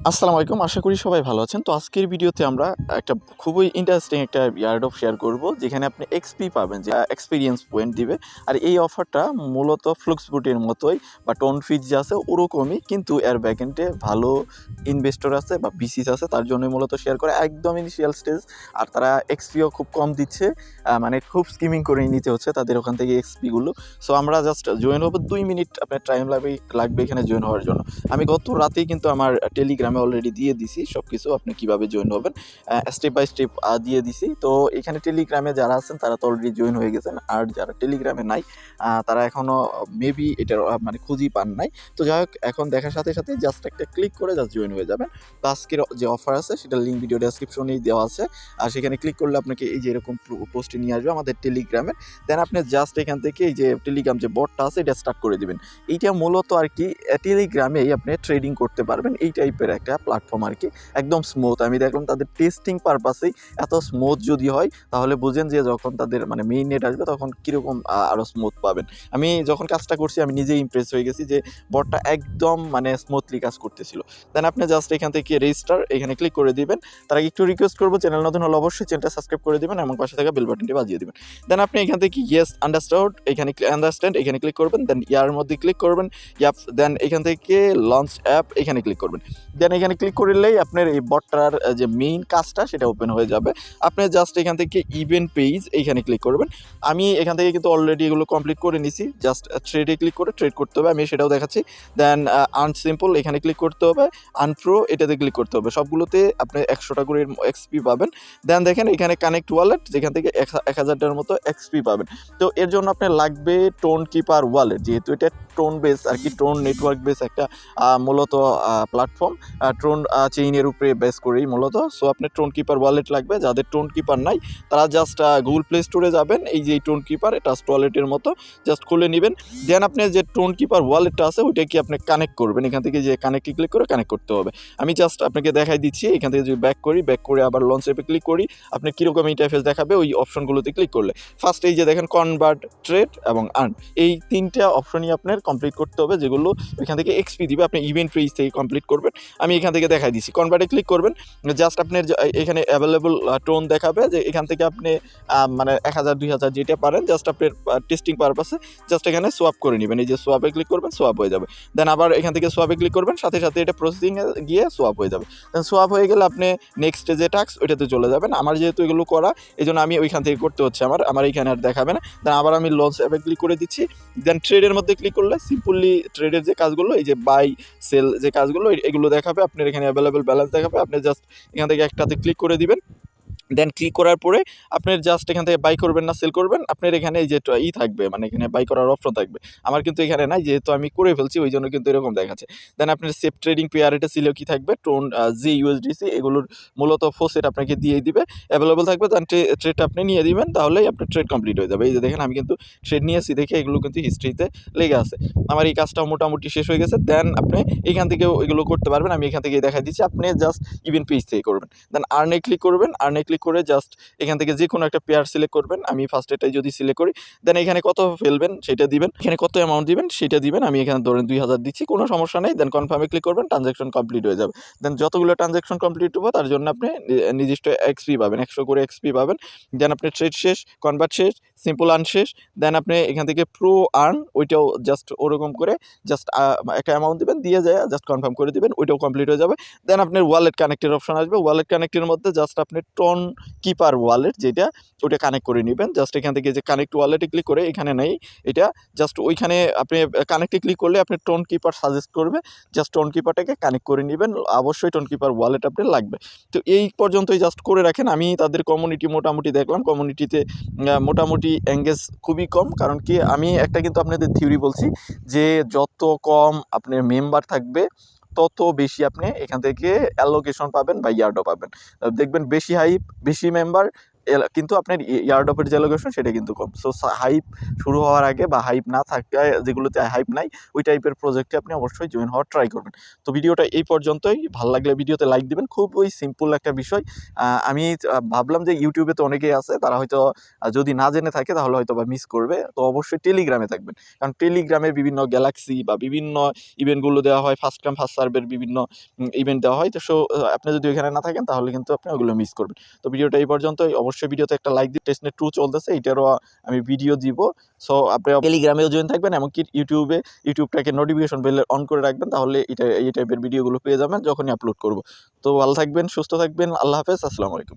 আসসালামু আলাইকুম, আশা করি সবাই ভালো আছেন। তো আজকের ভিডিওতে আমরা একটা খুবই ইন্টারেস্টিং একটা এয়ারড্রপ শেয়ার করব, যেখানে আপনি এক্সপি পাবেন, যে এক্সপিরিয়েন্স পয়েন্ট দিবে। আর এই অফারটা মূলত ফ্লুক্সবুটের মতোই বা টোন ফিজ যে আছে ওরকমই, কিন্তু এর ব্যাকএন্ডে ভালো ইনভেস্টর আছে বা বিসিস আছে, তার জন্যই মূলত শেয়ার করে একদম ইনিশিয়াল স্টেজ। আর তারা এক্সপিও খুব কম দিচ্ছে, মানে খুব স্কিমিং করে নিতে হচ্ছে তাদের ওখান থেকে এক্সপিগুলো। সো আমরা জাস্ট জয়েন হবো, 2 মিনিট আপনার টাইম লাগবে এখানে জয়েন হওয়ার জন্য। আমি গত রাতেই কিন্তু আমার টেলিগ্রামে অলরেডি দিয়ে দিছি সব কিছু, আপনি কীভাবে জয়েন হবেন স্টেপ বাই স্টেপ দিয়ে দিছি। তো এখানে টেলিগ্রামে যারা আছেন তারা তো অলরেডি জয়েন হয়ে গেছেন, আর যারা টেলিগ্রামে নাই তারা এখনও মেবি এটার মানে খুঁজই পান নাই। তো যাই হোক, এখন দেখার সাথে সাথে জাস্ট একটা ক্লিক করে জাস্ট জয়েন হয়ে যাবেন। তো আজকের যে অফার আছে সেটার লিঙ্ক ভিডিও ডেসক্রিপশনেই দেওয়া আছে, আর সেখানে ক্লিক করলে আপনাকে এই যে এরকম পোস্টে নিয়ে আসবে আমাদের টেলিগ্রামের। দেন আপনি জাস্ট এখান থেকে এই যে টেলিগ্রাম যে বটটা আছে এটা স্টার্ট করে দিবেন। এইটা মূলত আর কি টেলিগ্রামেই আপনি ট্রেডিং করতে পারবেন, এই টাইপের একটা প্ল্যাটফর্ম আর কি, একদম স্মুথ। আমি দেখলাম তাদের টেস্টিং পারপাসেই এত স্মুথ যদি হয় তাহলে বুঝেন যে যখন তাদের মানে মেইন নেট আসবে তখন কীরকম আরও স্মুথ পাবেন। আমি যখন কাজটা করছি আমি নিজেই ইমপ্রেস হয়ে গেছি যে বটটা একদম মানে স্মুথলি কাজ করতেছিল। দেন আপনি জাস্ট এখান থেকে রেজিস্টার এখানে ক্লিক করে দিবেন। তার আগে একটু রিকোয়েস্ট করবো, চ্যানেল নতুন হলে অবশ্যই চ্যানেলটা সাবস্ক্রাইব করে দিবেন এবং পাশে থাকা বেল বাটনটি বাজিয়ে দিবেন। দেন আপনি এখান থেকে ইয়েস আন্ডারস্ট্যান্ড এখানে ক্লিক করবেন। দেন ইয়ার মধ্যে ক্লিক করবেন, দেন এখান থেকে লঞ্চ অ্যাপ এখানে ক্লিক করবেন। দেন এখানে ক্লিক করলেই আপনার এই বটটার যে মেইন কাজটা সেটা ওপেন হয়ে যাবে। আপনি জাস্ট এখান থেকে ইভেন্ট পেজ এখানে ক্লিক করবেন। আমি এখান থেকে কিন্তু অলরেডি এগুলো কমপ্লিট করে নিছি, জাস্ট ট্রেডে ক্লিক করে ট্রেড করতে হবে, আমি সেটাও দেখাচ্ছি। দেন আর্ন সিম্পল এখানে ক্লিক করতে হবে, আর্ন প্রো এটাতে ক্লিক করতে হবে। সবগুলোতে আপনি 100টা করে এক্সপি পাবেন। দেন দেখেন এখানে কানেক্ট ওয়ালেট, যেখান থেকে 1000টার মতো এক্সপি পাবেন। তো এর জন্য আপনার লাগবে টোন কিপার ওয়ালেট, যেহেতু এটা টোন বেস আর কি, টোন নেটওয়ার্ক বেস একটা মূলত প্ল্যাটফর্ম, টোন চেইনের উপরে বেস করেই মূলত। সো আপনার টোন কিপার ওয়ালেট লাগবে। যাদের টোন কিপার নাই তারা জাস্ট গুগল প্লে স্টোরে যাবেন, এই যে টোন কিপার ট্রাস্ট ওয়ালেটের মতো জাস্ট খুলে নেবেন। দেন আপনি যে টোন কিপার ওয়ালেটটা আছে ওইটা কি আপনি কানেক্ট করবেন, এখান থেকে যে কানেক্টে ক্লিক করে কানেক্ট করতে হবে। আমি জাস্ট আপনাকে দেখাই দিচ্ছি, এখান থেকে যদি ব্যাক করে আবার লঞ্চ অ্যাপে ক্লিক করি, আপনি কীরকম ইন্টারফেস দেখাবে ওই অপশনগুলোতে ক্লিক করলে ফার্স্ট এই যে দেখেন কনভার্ট, ট্রেড এবং আর্ন, এই তিনটা অপশনই আপনার কমপ্লিট করতে হবে, যেগুলো এখান থেকে এক্সপি দিবে। আপনি ইভেন্ট পেজ থেকে কমপ্লিট করবেন, আমি এখান থেকে দেখাই দিচ্ছি। কনভার্টে ক্লিক করবেন, জাস্ট আপনার এখানে অ্যাভেলেবল টোন দেখাবে, যে এখান থেকে আপনি মানে 1000 2000 যেটা পারেন জাস্ট আপনার টেস্টিং পারপাসে জাস্ট এখানে সোয়াপ করে নেবেন। এই যে সোয়াপে ক্লিক করবেন, সোয়াপ হয়ে যাবে। দেন আবার এখান থেকে সোয়াপে ক্লিক করবেন, সাথে সাথে এটা প্রসেসিংয়ে গিয়ে সোয়াপ হয়ে যাবে। দেন সোয়াপ হয়ে গেলে আপনি নেক্সট যে টাস্ক ওইটাতে চলে যাবেন। আমার যেহেতু এগুলো করা, এই জন্য আমি ওইখান থেকে করতে হচ্ছে, আমার এইখানে আর দেখাবে না। দেন আবার আমি লঞ্চ অ্যাপে ক্লিক করে দিচ্ছি। দেন ট্রেডের মধ্যে ক্লিক করলে সিম্পলি ট্রেডের যে কাজগুলো, এই যে বাই সেল যে কাজগুলো এগুলো দেখাবে, আপনার এখানে অ্যাভেলেবেল ব্যালেন্স দেখাবে। আপনি জাস্ট এখান থেকে একটাতে ক্লিক করে দিবেন। দেন ক্লিক করার পরে আপনার জাস্ট এখান থেকে বাই করবেন না সেল করবেন, আপনার এখানে এই যে থাকবে, মানে এখানে বাই করার অপশন থাকবে। আমার কিন্তু এখানে নাই, যেহেতু আমি করে ফেলছি ওই জন্য কিন্তু এরকম দেখাচ্ছে। দেন আপনার সেফ ট্রেডিং পেয়ার এটা ছিল কি থাকবে, টোন জি ইউএসডিসি, এগুলোর মূলত ফোসেট আপনাকে দিয়ে দিবে, অ্যাভেলেবল থাকবে। দেন ট্রেডটা আপনি নিয়ে দিবেন, তাহলেই আপনার ট্রেড কমপ্লিট হয়ে যাবে। এই যে দেখেন আমি কিন্তু ট্রেড নিয়েছি দেখে এগুলো কিন্তু হিস্ট্রিতে লেগে আছে। আমার এই কাজটাও মোটামুটি শেষ হয়ে গেছে। দেন আপনি এখান থেকেও এগুলো করতে পারবেন, আমি এখান থেকে দেখা দিচ্ছি। আপনি জাস্ট ইভেন্ট পেজ থেকে করবেন। দেন আর্নে ক্লিক করবেন, আর্নে ক্লিক করে জাস্ট এখান থেকে যে কোনো একটা পেয়ার সিলেক্ট করবেন। আমি ফার্স্ট এটাই যদি সিলেক্ট করি, দেন এখানে কত ফেলবেন সেটা দিবেন, এখানে কত অ্যামাউন্ট দিবেন সেটা দিবেন। আমি এখানে ধরেন 2000 দিচ্ছি, কোনো সমস্যা নেই। দেন কনফার্মে ক্লিক করবেন, ট্রানজ্যাকশন কমপ্লিট হয়ে যাবে। দেন যতগুলো ট্রানজ্যাকশন কমপ্লিট হবে তার জন্য আপনি নির্দিষ্ট এক্সপি পাবেন, 100 করে এক্সপি পাবেন। দেন আপনি ট্রেড শেষ, কনভার্ট শেষ, সিম্পল আর্ন শেষ। দেন আপনি এখান থেকে প্রো আর্ন ওইটাও জাস্ট ওরকম করে জাস্ট একটা অ্যামাউন্ট দিবেন, দিয়ে যায় জাস্ট কনফার্ম করে দিবেন, ওইটাও কমপ্লিট হয়ে যাবে। দেন আপনার ওয়ালেট কানেক্টের অপশন আসবে, ওয়ালেট কানেক্টের মধ্যে জাস্ট আপনি টোন কিপার ওয়ালেট যেটা ওটা কানেক্ট করে নেবেন। জাস্ট এখান থেকে যে কানেক্ট ওয়ালেটে ক্লিক করে, এখানে নেই এটা, জাস্ট ওইখানে আপনি কানেক্টে ক্লিক করলে আপনি টোন কিপার সাজেস্ট করবে, জাস্ট টোন কিপারটাকে কানেক্ট করে নেবেন। অবশ্যই টোন কিপার ওয়ালেট আপনার লাগবে। তো এই পর্যন্তই জাস্ট করে রাখেন। আমি তাদের কমিউনিটি মোটামুটি দেখলাম, কমিউনিটিতে মোটামুটি এঙ্গেজ খুবই কম। কারণ কি, আমি একটা কিন্তু আপনাদের থিওরি বলছি, যে যত কম আপনার মেম্বার থাকবে তত বেশি আপনি এখান থেকে অ্যালোকেশন পাবেন বা ইয়ার্ডও পাবেন। দেখবেন বেশি হাইপ, বেশি মেম্বার, কিন্তু আপনার এয়ারড্রপের যে অ্যালোকেশন সেটা কিন্তু কম। সো হাইপ শুরু হওয়ার আগে বা হাইপ না থাকা, যেগুলোতে হাইপ নাই ওই টাইপের প্রজেক্টে আপনি অবশ্যই জয়েন হওয়ার ট্রাই করবেন। তো ভিডিওটা এই পর্যন্তই। ভালো লাগলে ভিডিওতে লাইক দিবেন। খুবই সিম্পল একটা বিষয়। আমি ভাবলাম যে ইউটিউবে তো অনেকেই আছে, তারা হয়তো যদি না জেনে থাকে তাহলে হয়তো বা মিস করবে। তো অবশ্যই টেলিগ্রামে থাকবেন, কারণ টেলিগ্রামে বিভিন্ন গ্যালাক্সি বা বিভিন্ন ইভেন্টগুলো দেওয়া হয়, ফার্স্ট কাম ফার্স্ট সার্ভের বিভিন্ন ইভেন্ট দেওয়া হয়। তো আপনি যদি ওইখানে না থাকেন তাহলে কিন্তু আপনি ওগুলো মিস করবেন। তো ভিডিওটা এই পর্যন্তই। অবশ্যই ভিডিওতে একটা লাইক দিন। টেস্টনেট 2 চলতেছে, এটারও আমি ভিডিও দিব। সো আপনি টেলিগ্রামেও জয়েন থাকবেন, এমনকি ইউটিউবটাকে নোটিফিকেশন বেল অন করে রাখবেন, তাহলে এই টাইপের ভিডিওগুলো পেয়ে যাবেন যখনই আপলোড করব। তো ভালো থাকবেন, সুস্থ থাকবেন। আল্লাহ হাফেজ, আসসালামু আলাইকুম।